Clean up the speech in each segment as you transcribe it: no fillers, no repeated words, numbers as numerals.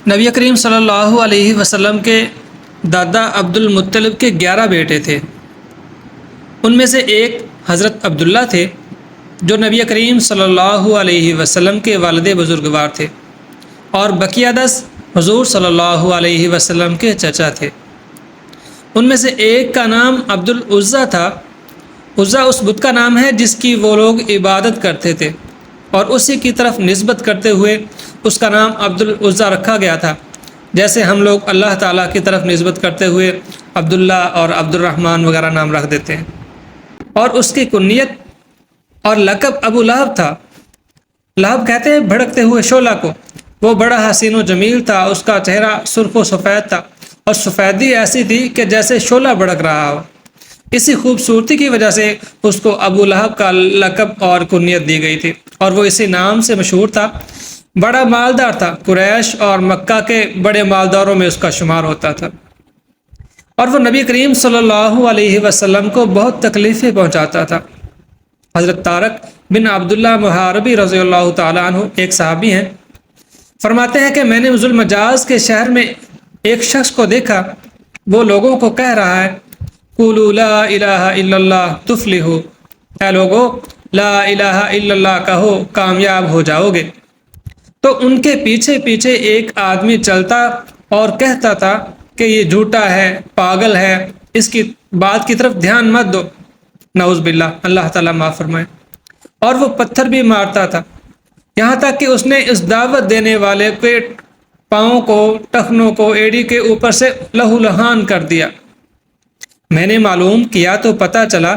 نبی کریم صلی اللہ علیہ وسلم کے دادا عبد المطلب کے 11 بیٹے تھے۔ ان میں سے ایک حضرت عبداللہ تھے جو نبی کریم صلی اللہ علیہ وسلم کے والد بزرگوار تھے، اور بقیہ 10 حضور صلی اللہ علیہ وسلم کے چچا تھے۔ ان میں سے ایک کا نام عبد العزیٰ تھا۔ عزیٰ اس بت کا نام ہے جس کی وہ لوگ عبادت کرتے تھے، اور اسی کی طرف نسبت کرتے ہوئے اس کا نام عبد العزیٰ رکھا گیا تھا، جیسے ہم لوگ اللہ تعالیٰ کی طرف نسبت کرتے ہوئے عبداللہ اور عبد الرحمن وغیرہ نام رکھ دیتے ہیں۔ اور اس کی کنیت اور لقب ابو لہب تھا۔ لہب کہتے ہیں بھڑکتے ہوئے شعلہ کو۔ وہ بڑا حسین و جمیل تھا، اس کا چہرہ سرخ و سفید تھا، اور سفیدی ایسی تھی کہ جیسے شعلہ بھڑک رہا ہو۔ اسی خوبصورتی کی وجہ سے اس کو ابو لہب کا لقب اور کنیت دی گئی تھی، اور وہ اسی نام سے مشہور تھا۔ بڑا مالدار تھا، قریش اور مکہ کے بڑے مالداروں میں اس کا شمار ہوتا تھا، اور وہ نبی کریم صلی اللہ علیہ وسلم کو بہت تکلیفیں پہنچاتا تھا۔ حضرت طارق بن عبداللہ محاربی رضی اللہ تعالیٰ عنہ ایک صحابی ہیں، فرماتے ہیں کہ میں نے ذو المجاز کے شہر میں ایک شخص کو دیکھا، وہ لوگوں کو کہہ رہا ہے قولوا لا الہ الا اللہ تفلحوا، اے لوگو لا الہ الا اللہ کہو کامیاب ہو جاؤ گے۔ تو ان کے پیچھے پیچھے ایک آدمی چلتا اور کہتا تھا کہ یہ جھوٹا ہے، پاگل ہے، اس کی بات کی طرف دھیان مت دو۔ نعوذ باللہ، اللہ تعالیٰ معاف فرمائے۔ اور وہ پتھر بھی مارتا تھا، یہاں تک کہ اس نے اس دعوت دینے والے کے پاؤں کو، ٹخنوں کو ایڑی کے اوپر سے لہو لہان کر دیا۔ میں نے معلوم کیا تو پتہ چلا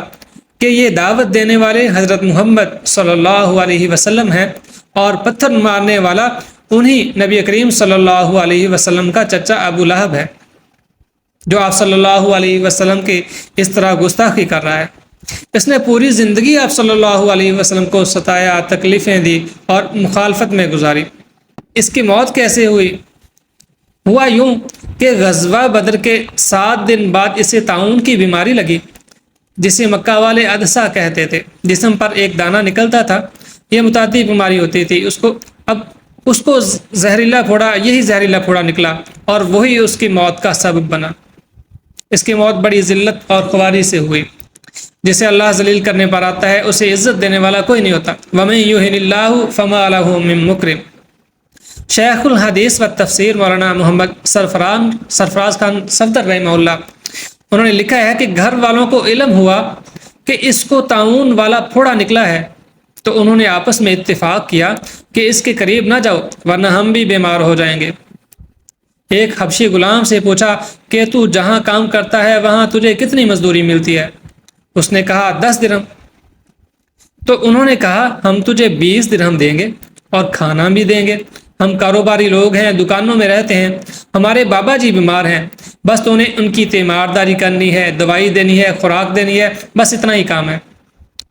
کہ یہ دعوت دینے والے حضرت محمد صلی اللہ علیہ وسلم ہیں، اور پتھر مارنے والا انہی نبی کریم صلی اللہ علیہ وسلم کا چچا ابو لہب ہے، جو آپ صلی اللہ علیہ وسلم کی اس طرح گستاخی کر رہا ہے۔ اس نے پوری زندگی آپ صلی اللہ علیہ وسلم کو ستایا، تکلیفیں دی اور مخالفت میں گزاری۔ اس کی موت کیسے ہوئی؟ ہوا یوں کہ غزوہ بدر کے 7 دن بعد اسے طاعون کی بیماری لگی، جسے مکہ والے عدسہ کہتے تھے۔ جسم پر ایک دانہ نکلتا تھا، یہ متعدی بیماری ہوتی تھی۔ اس کو زہریلا پھوڑا، یہی زہریلا پھوڑا نکلا، اور وہی اس کی موت کا سبب بنا۔ اس کی موت بڑی ذلت اور خواری سے ہوئی۔ جسے اللہ ذلیل کرنے پر آتا ہے، اسے عزت دینے والا کوئی نہیں ہوتا۔ وَمَن يُهِنِ اللَّهُ فَمَا لَهُ مِن مُكْرِمٍ۔ شیخ الحدیث و تفسیر مولانا محمد سرفراز خان صفدر رحمہ اللہ، انہوں نے لکھا ہے کہ گھر والوں کو علم ہوا کہ اس کو طاعون والا پھوڑا نکلا ہے، تو انہوں نے آپس میں اتفاق کیا کہ اس کے قریب نہ جاؤ ورنہ ہم بھی بیمار ہو جائیں گے۔ ایک حبشی غلام سے پوچھا کہ تو جہاں کام کرتا ہے وہاں تجھے کتنی مزدوری ملتی ہے؟ اس نے کہا 10 درہم۔ تو انہوں نے کہا ہم تجھے 20 درہم دیں گے اور کھانا بھی دیں گے، ہم کاروباری لوگ ہیں، دکانوں میں رہتے ہیں، ہمارے بابا جی بیمار ہیں، بس تو انہیں ان کی تیمارداری کرنی ہے، دوائی دینی ہے، خوراک دینی ہے، بس اتنا ہی کام ہے۔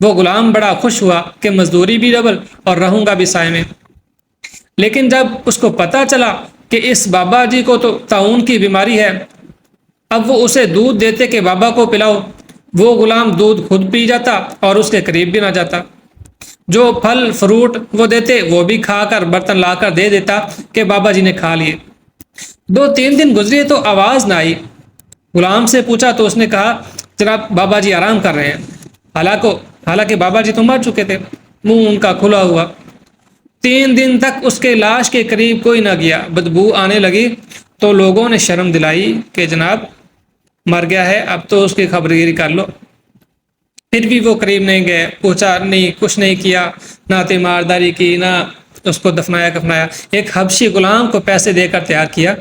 وہ غلام بڑا خوش ہوا کہ مزدوری بھی ڈبل اور رہوں گا بھی سائے میں۔ لیکن جب اس کو پتہ چلا کہ اس بابا جی کو تو طاعون کی بیماری ہے، اب وہ اسے دودھ دیتے کہ بابا کو پلاؤ، وہ غلام دودھ خود پی جاتا اور اس کے قریب بھی نہ جاتا۔ جو پھل فروٹ وہ دیتے وہ بھی کھا کر برتن لا کر دے دیتا کہ بابا جی نے کھا لیے۔ 2-3 دن گزرے تو آواز نہ آئی۔ غلام سے پوچھا تو اس نے کہا جناب بابا جی آرام کر رہے ہیں، حالانکہ بابا جی تو مر چکے تھے، منہ ان کا کھلا ہوا۔ 3 دن تک اس کے لاش کے قریب کوئی نہ گیا۔ بدبو آنے لگی تو لوگوں نے شرم دلائی کہ جناب مر گیا ہے، اب تو اس کی خبرگیری کر لو۔ پھر بھی وہ قریب نہیں گئے، پوچھا نہیں، کچھ نہیں کیا، نہ تیمارداری کی، نہ اس کو دفنایا کفنایا۔ ایک حبشی غلام کو پیسے دے کر تیار کیا،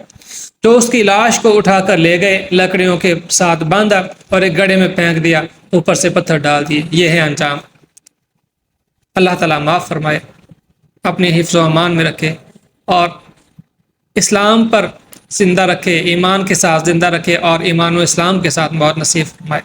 تو اس کی لاش کو اٹھا کر لے گئے، لکڑیوں کے ساتھ باندھا اور ایک گڑھے میں پھینک دیا، اوپر سے پتھر ڈال دیے۔ یہ ہے انجام۔ اللہ تعالیٰ معاف فرمائے، اپنے حفظ و امان میں رکھے، اور اسلام پر زندہ رکھے، ایمان کے ساتھ زندہ رکھے، اور ایمان و اسلام کے ساتھ موت نصیب فرمائے۔